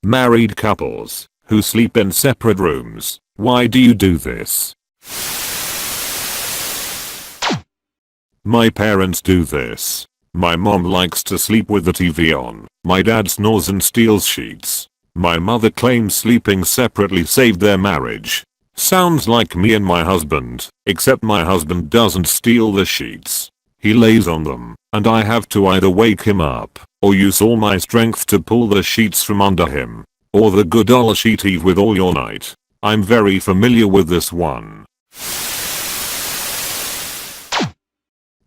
Married couples who sleep in separate rooms, why do you do this? My parents do this. My mom likes to sleep with the TV on. My dad snores and steals sheets. My mother claims sleeping separately saved their marriage. Sounds like me and my husband, except my husband doesn't steal the sheets. He lays on them, and I have to either wake him up, or use all my strength to pull the sheets from under him. Or the good old sheet eve with all your night. I'm very familiar with this one.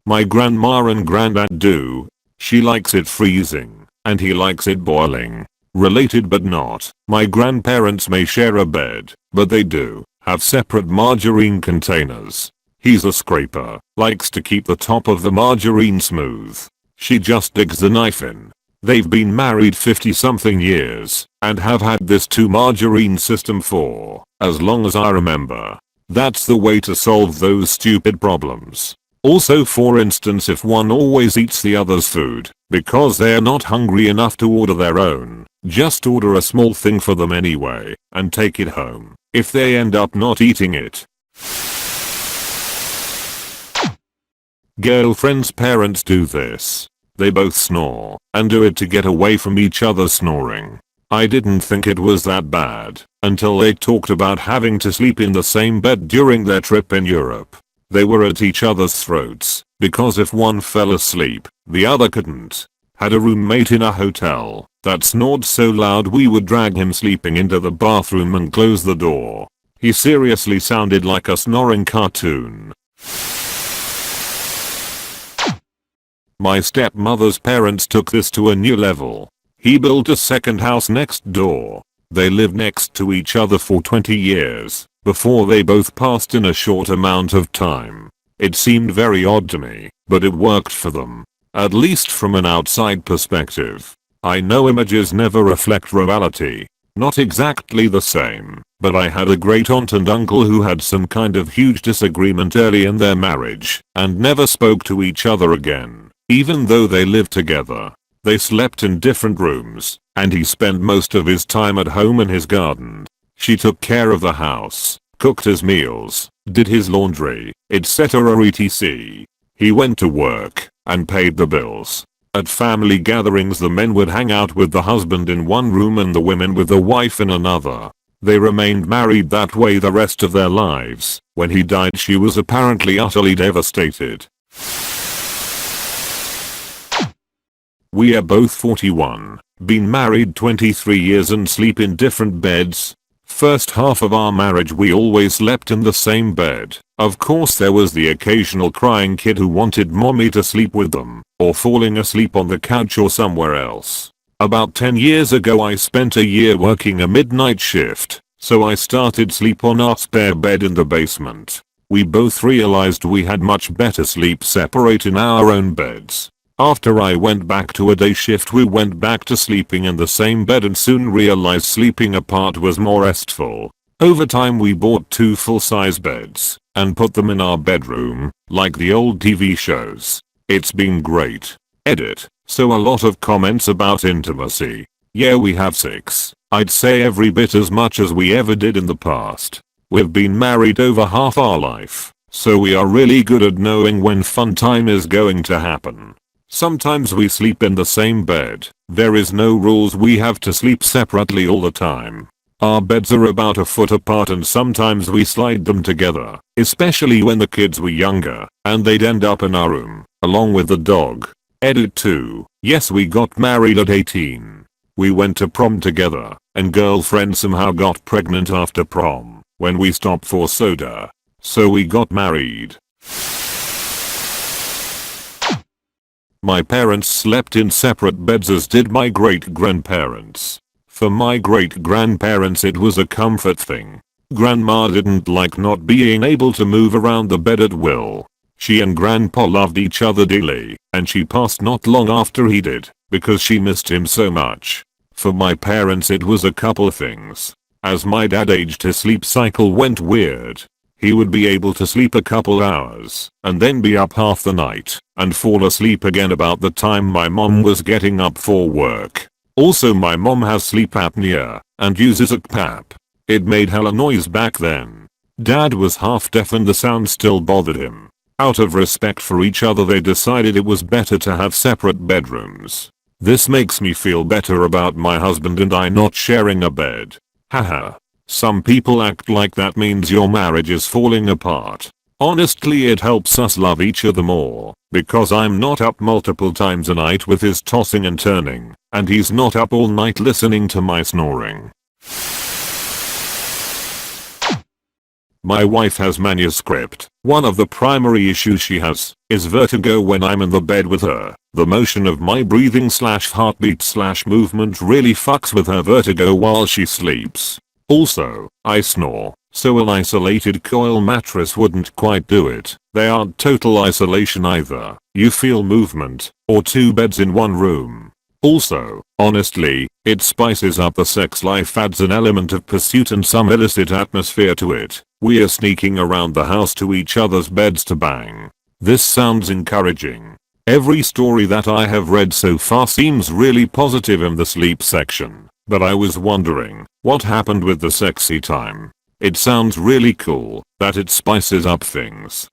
My grandma and granddad do. She likes it freezing, and he likes it boiling. Related but not. My grandparents may share a bed, but they do have separate margarine containers. He's a scraper, likes to keep the top of the margarine smooth. She just digs the knife in. They've been married 50 something years, and have had this 2 margarine system for as long as I remember. That's the way to solve those stupid problems. Also, for instance, if one always eats the other's food because they're not hungry enough to order their own, just order a small thing for them anyway and take it home if they end up not eating it. Girlfriend's parents do this. They both snore and do it to get away from each other snoring. I didn't think it was that bad until they talked about having to sleep in the same bed during their trip in Europe. They were at each other's throats because if one fell asleep, the other couldn't. Had a roommate in a hotel that snored so loud we would drag him sleeping into the bathroom and close the door. He seriously sounded like a snoring cartoon. My stepmother's parents took this to a new level. He built a second house next door. They lived next to each other for 20 years before they both passed in a short amount of time. It seemed very odd to me, but it worked for them. At least from an outside perspective. I know images never reflect reality. Not exactly the same, but I had a great aunt and uncle who had some kind of huge disagreement early in their marriage and never spoke to each other again, even though they lived together. They slept in different rooms, and he spent most of his time at home in his garden. She took care of the house, cooked his meals, did his laundry, etc. etc. He went to work and paid the bills. At family gatherings the men would hang out with the husband in one room and the women with the wife in another. They remained married that way the rest of their lives. When he died she was apparently utterly devastated. We are both 41, been married 23 years and sleep in different beds. First half of our marriage we always slept in the same bed. Of course there was the occasional crying kid who wanted mommy to sleep with them, or falling asleep on the couch or somewhere else. About 10 years ago I spent a year working a midnight shift, so I started sleep on our spare bed in the basement. We both realized we had much better sleep separate in our own beds. After I went back to a day shift we went back to sleeping in the same bed and soon realized sleeping apart was more restful. Over time we bought 2 full-size beds and put them in our bedroom, like the old TV shows. It's been great. Edit. So a lot of comments about intimacy. Yeah, we have 6. I'd say every bit as much as we ever did in the past. We've been married over half our life, so we are really good at knowing when fun time is going to happen. Sometimes we sleep in the same bed. There is no rules, we have to sleep separately all the time. Our beds are about a foot apart and sometimes we slide them together, especially when the kids were younger and they'd end up in our room, along with the dog. Edit 2. Yes, we got married at 18. We went to prom together, and girlfriend somehow got pregnant after prom when we stopped for soda. So we got married. My parents slept in separate beds as did my great-grandparents. For my great-grandparents it was a comfort thing. Grandma didn't like not being able to move around the bed at will. She and grandpa loved each other dearly, and she passed not long after he did, because she missed him so much. For my parents it was a couple things. As my dad aged his sleep cycle went weird. He would be able to sleep a couple hours, and then be up half the night, and fall asleep again about the time my mom was getting up for work. Also my mom has sleep apnea and uses a CPAP. It made hella noise back then. Dad was half deaf and the sound still bothered him. Out of respect for each other they decided it was better to have separate bedrooms. This makes me feel better about my husband and I not sharing a bed. Haha. Some people act like that means your marriage is falling apart. Honestly it helps us love each other more, because I'm not up multiple times a night with his tossing and turning, and he's not up all night listening to my snoring. My wife has manuscript. One of the primary issues she has is vertigo when I'm in the bed with her. The motion of my breathing / heartbeat / movement really fucks with her vertigo while she sleeps. Also, I snore, so an isolated coil mattress wouldn't quite do it. They aren't total isolation either. You feel movement, or two beds in one room. Also, honestly, it spices up the sex life, adds an element of pursuit and some illicit atmosphere to it. We are sneaking around the house to each other's beds to bang. This sounds encouraging. Every story that I have read so far seems really positive in the sleep section, but I was wondering, what happened with the sexy time? It sounds really cool that it spices up things.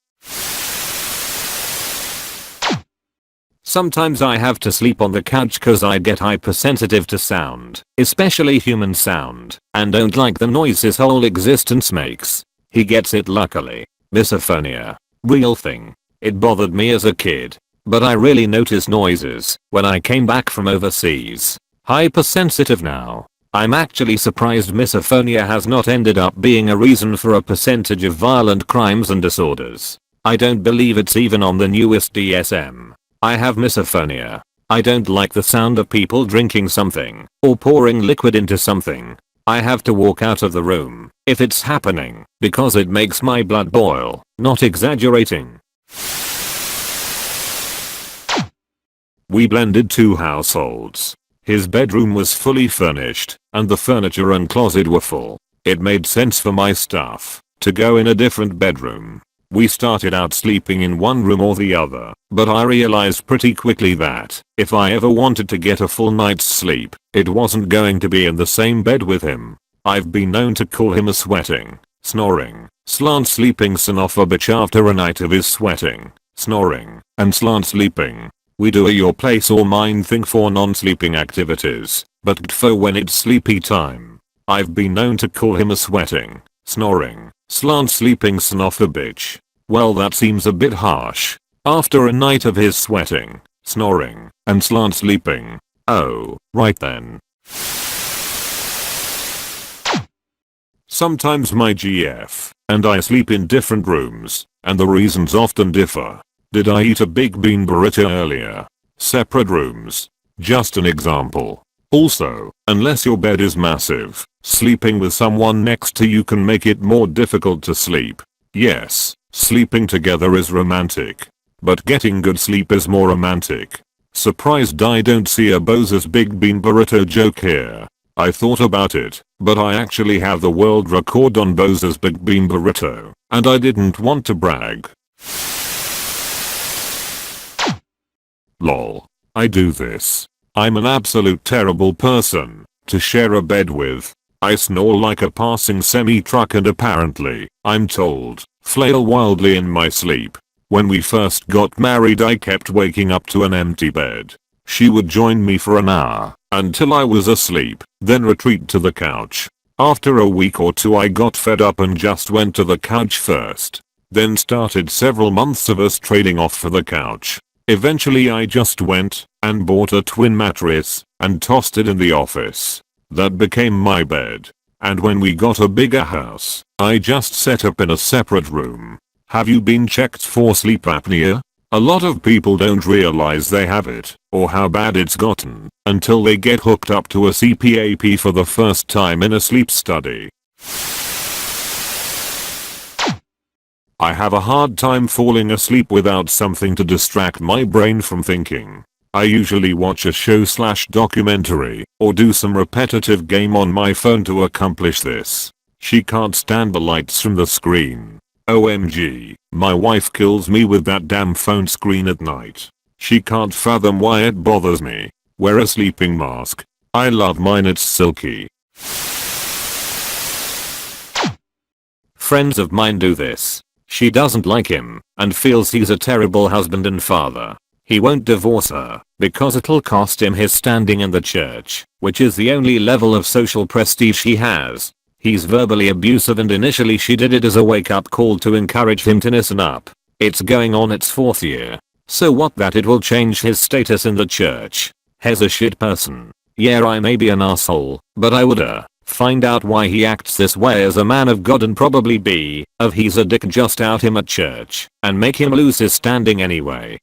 Sometimes I have to sleep on the couch cause I get hypersensitive to sound, especially human sound, and don't like the noise his whole existence makes. He gets it luckily. Misophonia. Real thing. It bothered me as a kid, but I really notice noises when I came back from overseas. Hypersensitive now. I'm actually surprised misophonia has not ended up being a reason for a percentage of violent crimes and disorders. I don't believe it's even on the newest DSM. I have misophonia. I don't like the sound of people drinking something or pouring liquid into something. I have to walk out of the room if it's happening because it makes my blood boil. Not exaggerating. We blended two households. His bedroom was fully furnished, and the furniture and closet were full. It made sense for my stuff to go in a different bedroom. We started out sleeping in one room or the other, but I realized pretty quickly that if I ever wanted to get a full night's sleep, it wasn't going to be in the same bed with him. I've been known to call him a sweating, snoring, slant sleeping son of a bitch after a night of his sweating, snoring, and slant sleeping. We do a your place or mine thing for non-sleeping activities, but for when it's sleepy time. I've been known to call him a sweating, snoring, slant sleeping son of a bitch. Well, that seems a bit harsh. After a night of his sweating, snoring, and slant sleeping. Oh, right then. Sometimes my GF and I sleep in different rooms, and the reasons often differ. Did I eat a big bean burrito earlier? Separate rooms. Just an example. Also, unless your bed is massive, sleeping with someone next to you can make it more difficult to sleep. Yes, sleeping together is romantic, but getting good sleep is more romantic. Surprised I don't see a Bose's big bean burrito joke here. I thought about it, but I actually have the world record on Bose's big bean burrito, and I didn't want to brag. Lol. I do this. I'm an absolute terrible person to share a bed with. I snore like a passing semi-truck and apparently, I'm told, flail wildly in my sleep. When we first got married I kept waking up to an empty bed. She would join me for an hour until I was asleep, then retreat to the couch. After a week or two I got fed up and just went to the couch first. Then started several months of us trading off for the couch. Eventually I just went and bought a twin mattress and tossed it in the office. That became my bed. And when we got a bigger house, I just set up in a separate room. Have you been checked for sleep apnea? A lot of people don't realize they have it or how bad it's gotten until they get hooked up to a CPAP for the first time in a sleep study. I have a hard time falling asleep without something to distract my brain from thinking. I usually watch a show / documentary or do some repetitive game on my phone to accomplish this. She can't stand the lights from the screen. OMG, my wife kills me with that damn phone screen at night. She can't fathom why it bothers me. Wear a sleeping mask. I love mine, it's silky. Friends of mine do this. She doesn't like him and feels he's a terrible husband and father. He won't divorce her because it'll cost him his standing in the church, which is the only level of social prestige he has. He's verbally abusive and initially she did it as a wake-up call to encourage him to listen up. It's going on its 4th year. So what that it will change his status in the church. He's a shit person. Yeah, I may be an asshole, but I would find out why he acts this way as a man of God and probably be of he's a dick just out him at church and make him lose his standing anyway.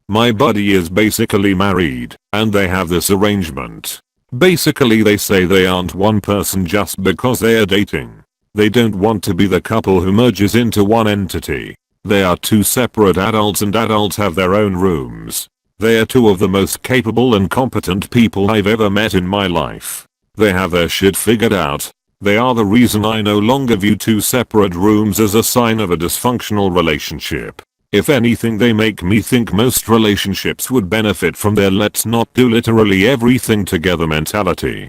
My buddy is basically married, and they have this arrangement. Basically they say they aren't one person just because they are dating. They don't want to be the couple who merges into one entity. They are two separate adults and adults have their own rooms. They are two of the most capable and competent people I've ever met in my life. They have their shit figured out. They are the reason I no longer view two separate rooms as a sign of a dysfunctional relationship. If anything, they make me think most relationships would benefit from their let's not do literally everything together mentality.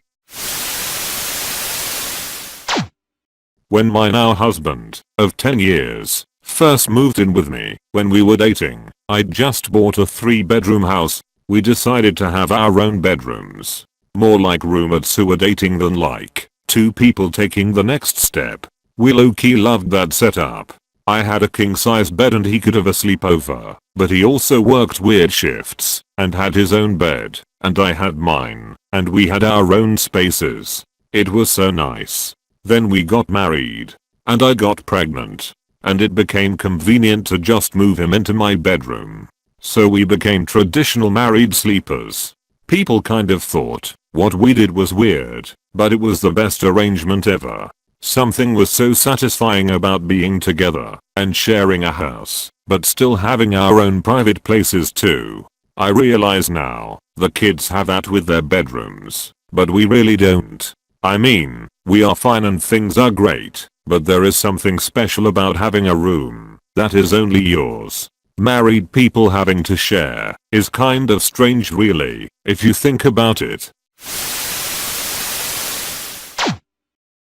When my now husband, of 10 years, first moved in with me, when we were dating, I'd just bought a 3-bedroom house. We decided to have our own bedrooms. More like roommates who were dating than like two people taking the next step. We low-key loved that setup. I had a king-size bed and he could have a sleepover, but he also worked weird shifts and had his own bed, and I had mine, and we had our own spaces. It was so nice. Then we got married, and I got pregnant, and it became convenient to just move him into my bedroom. So we became traditional married sleepers. People kind of thought what we did was weird, but it was the best arrangement ever. Something was so satisfying about being together and sharing a house, but still having our own private places too. I realize now, the kids have that with their bedrooms, but we really don't. I mean, we are fine and things are great, but there is something special about having a room that is only yours. Married people having to share is kind of strange really, if you think about it.